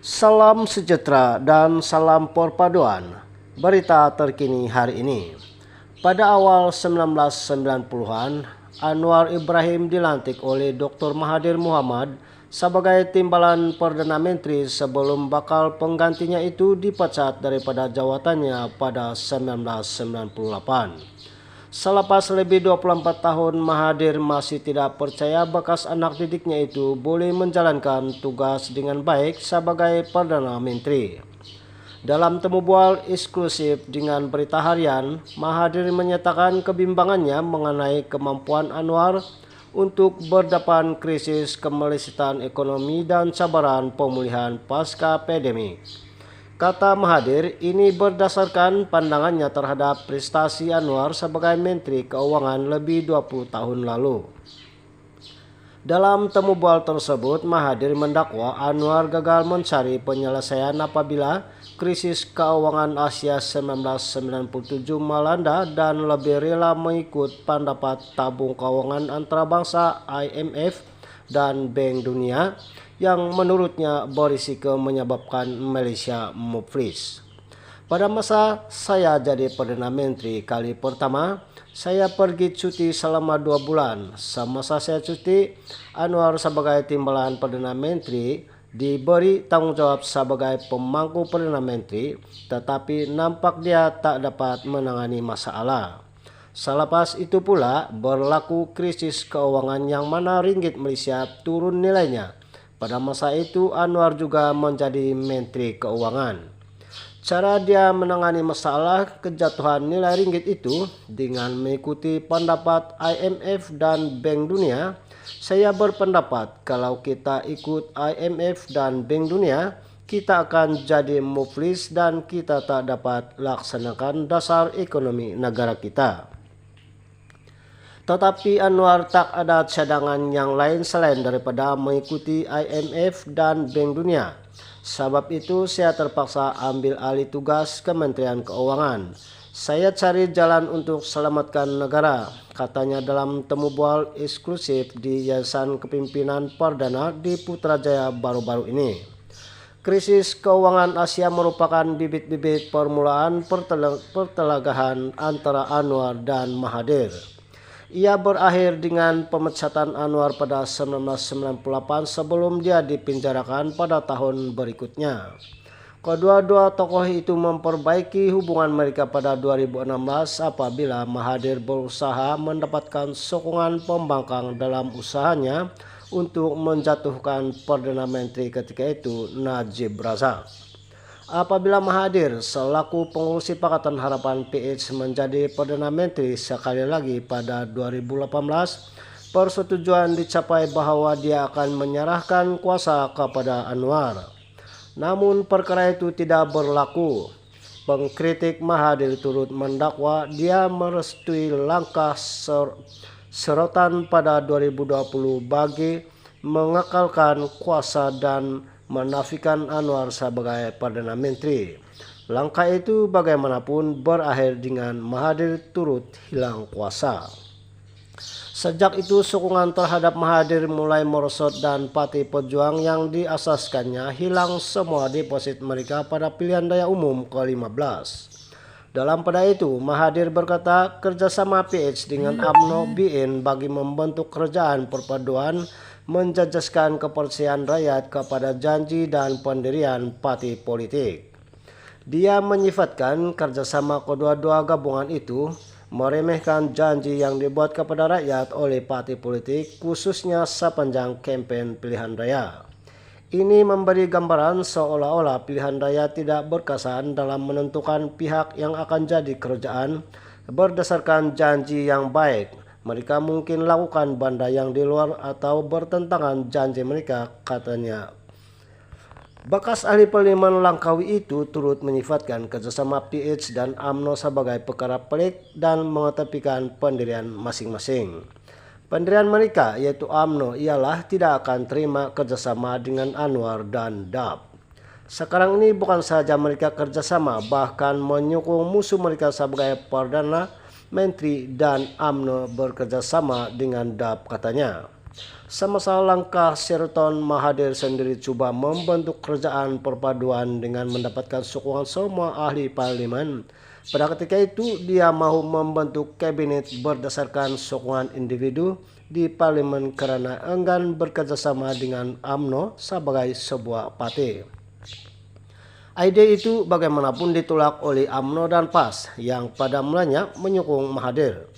Salam sejahtera dan salam perpaduan. Berita terkini hari ini. Pada awal 1990-an, Anwar Ibrahim dilantik oleh Dr. Mahathir Mohamad sebagai timbalan Perdana Menteri sebelum bakal penggantinya itu dipecat daripada jawatannya pada 1998. Selepas lebih 24 tahun, Mahathir masih tidak percaya bekas anak didiknya itu boleh menjalankan tugas dengan baik sebagai Perdana Menteri. Dalam temu bual eksklusif dengan Berita Harian, Mahathir menyatakan kebimbangannya mengenai kemampuan Anwar untuk berdepan krisis kemelesetan ekonomi dan cabaran pemulihan pasca pandemi. Kata Mahathir, ini berdasarkan pandangannya terhadap prestasi Anwar sebagai Menteri Keuangan lebih 20 tahun lalu. Dalam temu bual tersebut, Mahathir mendakwa Anwar gagal mencari penyelesaian apabila krisis keuangan Asia 1997 melanda dan lebih rela mengikut pendapat tabung keuangan antarabangsa IMF dan Bank Dunia yang menurutnya berisiko menyebabkan Malaysia muflis. Pada masa saya jadi Perdana Menteri kali pertama, saya pergi cuti selama 2 bulan. Semasa saya cuti, Anwar sebagai timbalan Perdana Menteri diberi tanggung jawab sebagai pemangku Perdana Menteri, tetapi nampak dia tak dapat menangani masalah. Selepas itu pula berlaku krisis keuangan yang mana ringgit Malaysia turun nilainya. Pada masa itu Anwar juga menjadi Menteri Keuangan. Cara dia menangani masalah kejatuhan nilai ringgit itu dengan mengikuti pendapat IMF dan Bank Dunia. Saya berpendapat kalau kita ikut IMF dan Bank Dunia, kita akan jadi muflis dan kita tak dapat laksanakan dasar ekonomi negara kita. Tetapi Anwar tak ada cadangan yang lain selain daripada mengikuti IMF dan Bank Dunia. Sebab itu saya terpaksa ambil alih tugas Kementerian Keuangan. Saya cari jalan untuk selamatkan negara, katanya dalam temu bual eksklusif di Yayasan Kepimpinan Perdana di Putrajaya baru-baru ini. Krisis keuangan Asia merupakan bibit-bibit permulaan pertelagahan antara Anwar dan Mahathir. Ia berakhir dengan pemecatan Anwar pada 1998 sebelum dia dipenjarakan pada tahun berikutnya. Kedua-dua tokoh itu memperbaiki hubungan mereka pada 2016 apabila Mahathir berusaha mendapatkan sokongan pembangkang dalam usahanya untuk menjatuhkan Perdana Menteri ketika itu Najib Razak. Apabila Mahathir selaku pengurusi Pakatan Harapan PH menjadi Perdana Menteri sekali lagi pada 2018, persetujuan dicapai bahwa dia akan menyerahkan kuasa kepada Anwar. Namun perkara itu tidak berlaku. Pengkritik Mahathir turut mendakwa dia merestui langkah serotan pada 2020 bagi mengekalkan kuasa dan menafikan Anwar sebagai Perdana Menteri. Langkah itu bagaimanapun berakhir dengan Mahathir turut hilang kuasa. Sejak itu sokongan terhadap Mahathir mulai merosot dan Parti Pejuang yang diasaskannya hilang semua deposit mereka pada pilihan raya umum ke-15. Dalam pada itu, Mahathir berkata kerjasama PH dengan UMNO BN bagi membentuk kerajaan perpaduan menjejaskan kepercayaan rakyat kepada janji dan pendirian parti politik. Dia menyifatkan kerjasama kedua-dua gabungan itu meremehkan janji yang dibuat kepada rakyat oleh parti politik khususnya sepanjang kampanye pilihan raya. Ini memberi gambaran seolah-olah pilihan raya tidak berkesan dalam menentukan pihak yang akan jadi kerajaan berdasarkan janji yang baik. Mereka mungkin lakukan benda yang di luar atau bertentangan janji mereka, katanya. Bekas ahli parlimen Langkawi itu turut menyifatkan kerjasama PH dan UMNO sebagai perkara pelik dan mengetepikan pendirian masing-masing. Pendirian mereka yaitu UMNO ialah tidak akan terima kerjasama dengan Anwar dan DAP. Sekarang ini bukan saja mereka kerjasama, bahkan menyokong musuh mereka sebagai Perdana Menteri dan UMNO bekerja sama dengan DAP, katanya. Semasa langkah Sheraton Mahathir sendiri coba membentuk kerajaan perpaduan dengan mendapatkan sokongan semua ahli parlemen. Pada ketika itu dia mau membentuk kabinet berdasarkan sokongan individu di parlemen karena enggan bekerjasama dengan UMNO sebagai sebuah partai. Ide itu bagaimanapun ditolak oleh UMNO dan PAS yang pada mulanya menyokong Mahathir.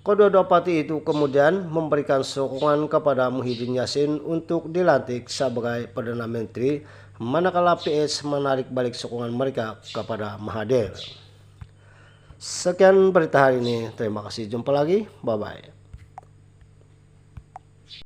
Kedua-dua partai itu kemudian memberikan sokongan kepada Muhyiddin Yassin untuk dilantik sebagai Perdana Menteri, manakala PS menarik balik sokongan mereka kepada Mahathir. Sekian berita hari ini, terima kasih, jumpa lagi, bye-bye.